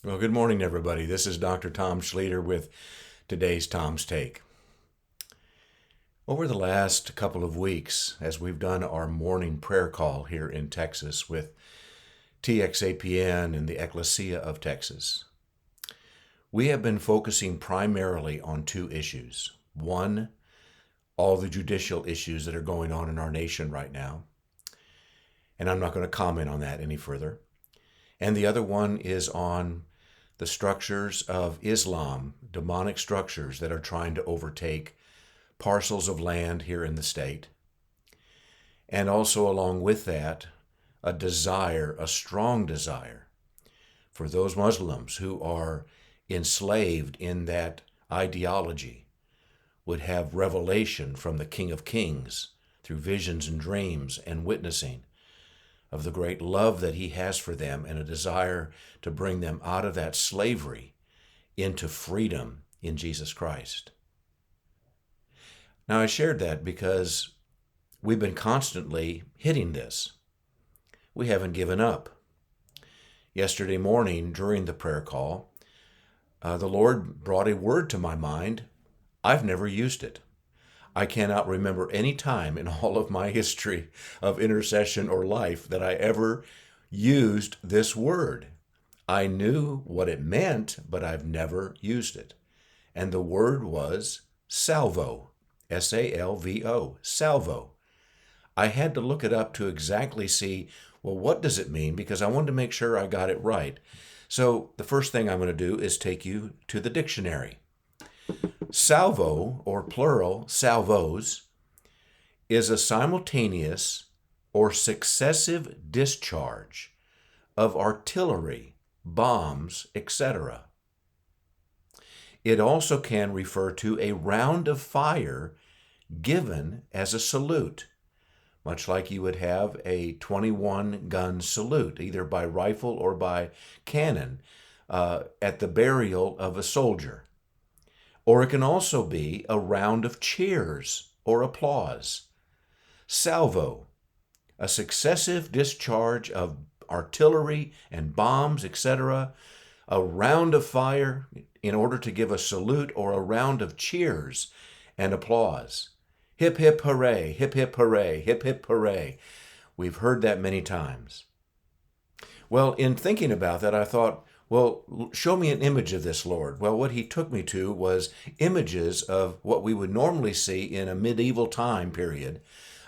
Well, good morning, everybody. This is Dr. Tom Schleter with today's Tom's Take. Over the last couple of weeks, as we've done our morning prayer call here in Texas with TXAPN and the Ecclesia of Texas, we have been focusing primarily on two issues. One, all the judicial issues that are going on in our nation right now, and I'm not going to comment on that any further. And the other one is on the structures of Islam, demonic structures that are trying to overtake parcels of land here in the state. And also, along with that, a strong desire for those Muslims who are enslaved in that ideology would have revelation from the King of Kings through visions and dreams and witnessing of the great love that he has for them and a desire to bring them out of that slavery into freedom in Jesus Christ. Now, I shared that because we've been constantly hitting this. We haven't given up. Yesterday morning during the prayer call, the Lord brought a word to my mind. I've never used it. I cannot remember any time in all of my history of intercession or life that I ever used this word. I knew what it meant, but I've never used it. And the word was salvo, S-A-L-V-O, salvo. I had to look it up to exactly see, well, what does it mean? Because I wanted to make sure I got it right. So the first thing I'm going to do is take you to the dictionary. Salvo, or plural, salvos, is a simultaneous or successive discharge of artillery, bombs, etc. It also can refer to a round of fire given as a salute, much like you would have a 21-gun salute, either by rifle or by cannon, at the burial of a soldier. Or it can also be a round of cheers or applause. Salvo, a successive discharge of artillery and bombs, etc., a round of fire in order to give a salute, or a round of cheers and applause. Hip, hip, hooray, hip, hip, hooray, hip, hip, hooray. We've heard that many times. Well, in thinking about that, I thought, well, show me an image of this, Lord. Well, what he took me to was images of what we would normally see in a medieval time period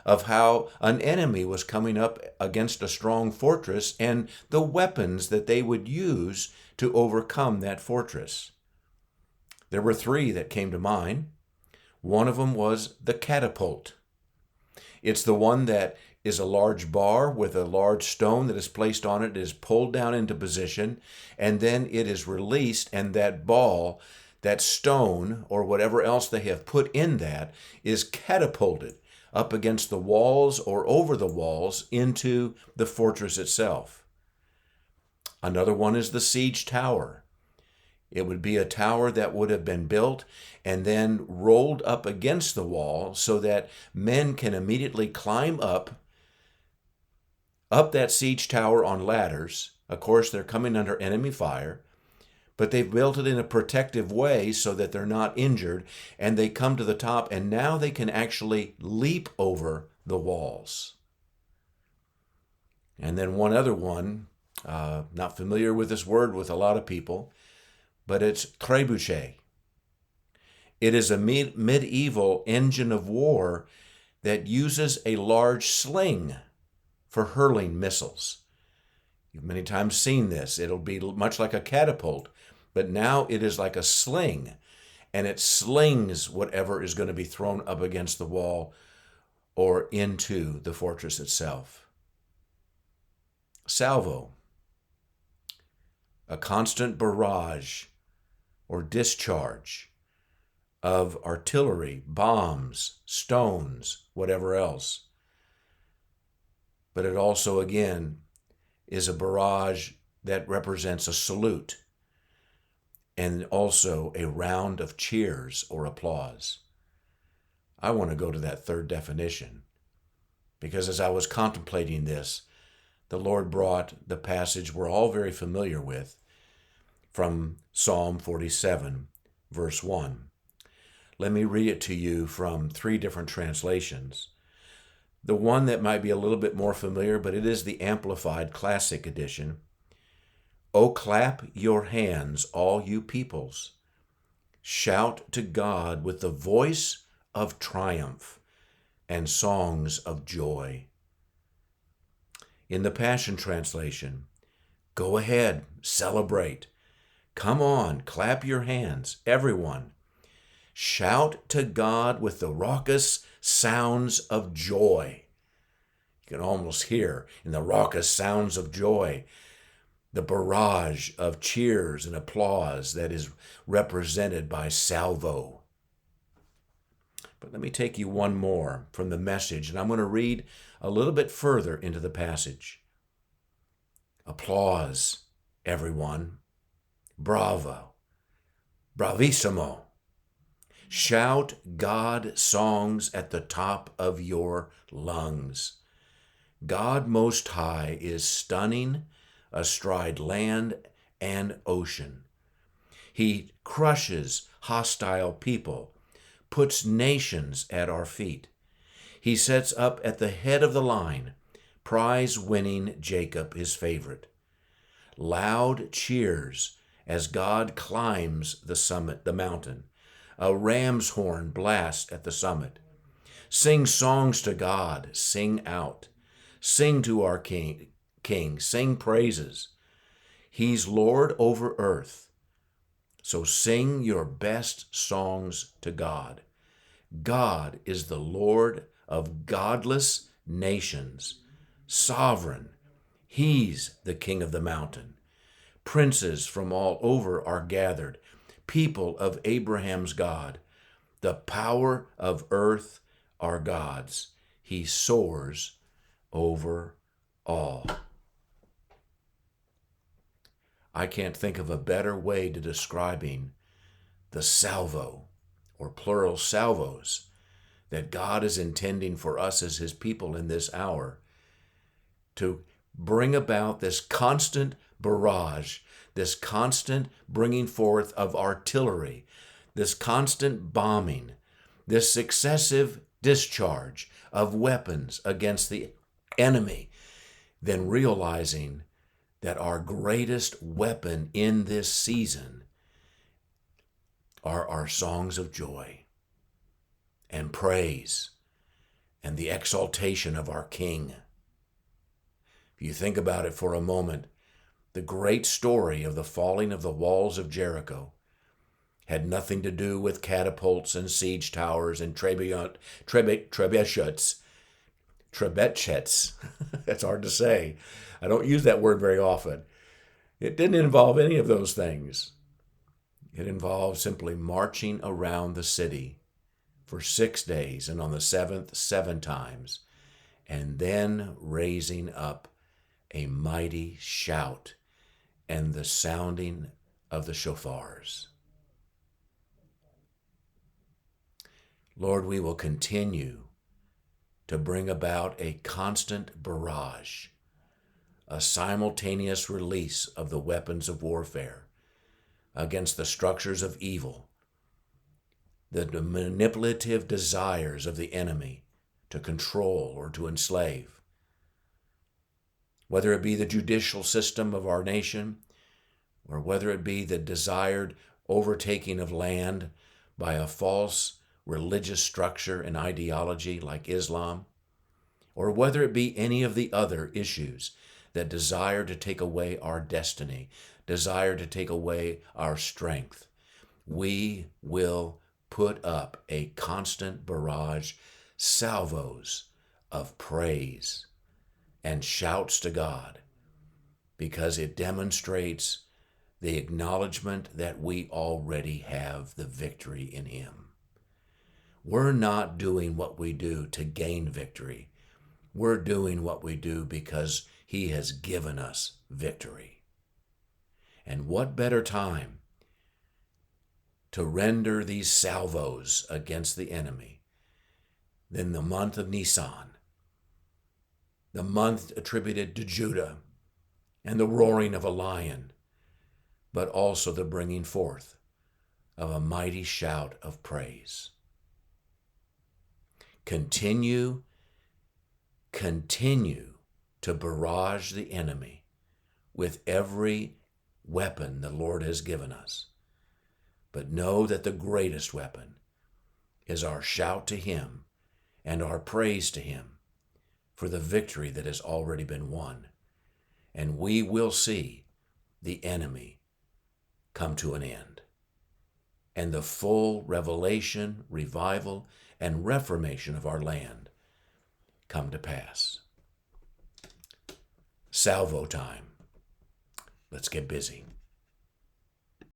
of how an enemy was coming up against a strong fortress and the weapons that they would use to overcome that fortress. There were three that came to mind. One of them was the catapult. It's the one that is a large bar with a large stone that is placed on it, is pulled down into position, and then it is released, and that ball, that stone, or whatever else they have put in that, is catapulted up against the walls or over the walls into the fortress itself. Another one is the siege tower. It would be a tower that would have been built and then rolled up against the wall so that men can immediately climb up that siege tower on ladders. Of course, they're coming under enemy fire, but they've built it in a protective way so that they're not injured, and they come to the top, and now they can actually leap over the walls. And then one other one, not familiar with this word with a lot of people, but it's trebuchet. It is a medieval engine of war that uses a large sling for hurling missiles. You've many times seen this. It'll be much like a catapult, but now it is like a sling, and it slings whatever is going to be thrown up against the wall or into the fortress itself. Salvo, a constant barrage or discharge of artillery, bombs, stones, whatever else. But it also, again, is a barrage that represents a salute and also a round of cheers or applause. I want to go to that third definition because as I was contemplating this, the Lord brought the passage we're all very familiar with from Psalm 47, verse 1. Let me read it to you from 3 different translations. The one that might be a little bit more familiar, but it is the Amplified Classic Edition. "O clap your hands, all you peoples. Shout to God with the voice of triumph and songs of joy." In the Passion Translation, "Go ahead, celebrate. Come on, clap your hands, everyone. Shout to God with the raucous sounds of joy." You can almost hear in the raucous sounds of joy the barrage of cheers and applause that is represented by Salvo. But let me take you one more from the Message, and I'm going to read a little bit further into the passage. Applause, everyone. Bravo. Bravissimo. Shout God songs at the top of your lungs. God Most High is stunning astride land and ocean. He crushes hostile people, puts nations at our feet. He sets up at the head of the line, prize-winning Jacob, his favorite. Loud cheers as God climbs the mountain. A ram's horn blasts at the summit. Sing songs to God, sing out. Sing to our King, sing praises. He's Lord over earth. So sing your best songs to God. God is the Lord of godless nations, sovereign. He's the King of the mountain. Princes from all over are gathered, people of Abraham's God. The power of earth are God's. He soars over all. I can't think of a better way to describing the salvo, or plural salvos, that God is intending for us as his people in this hour, to bring about this constant barrage, this constant bringing forth of artillery, this constant bombing, this successive discharge of weapons against the enemy, then realizing that our greatest weapon in this season are our songs of joy and praise and the exaltation of our King. If you think about it for a moment, the great story of the falling of the walls of Jericho had nothing to do with catapults and siege towers and trebechets. That's hard to say. I don't use that word very often. It didn't involve any of those things. It involved simply marching around the city for 6 days, and on the 7th, 7 times, and then raising up a mighty shout and the sounding of the shofars. Lord, we will continue to bring about a constant barrage, a simultaneous release of the weapons of warfare against the structures of evil, the manipulative desires of the enemy to control or to enslave. Whether it be the judicial system of our nation, or whether it be the desired overtaking of land by a false religious structure and ideology like Islam, or whether it be any of the other issues that desire to take away our destiny, desire to take away our strength, we will put up a constant barrage, salvos of praise and shouts to God, because it demonstrates the acknowledgement that we already have the victory in him. We're not doing what we do to gain victory. We're doing what we do because he has given us victory. And what better time to render these salvos against the enemy than the month of Nisan, the month attributed to Judah and the roaring of a lion, but also the bringing forth of a mighty shout of praise. Continue to barrage the enemy with every weapon the Lord has given us. But know that the greatest weapon is our shout to Him and our praise to Him for the victory that has already been won. And we will see the enemy come to an end, and the full revelation, revival, and reformation of our land come to pass. Salvo time. Let's get busy.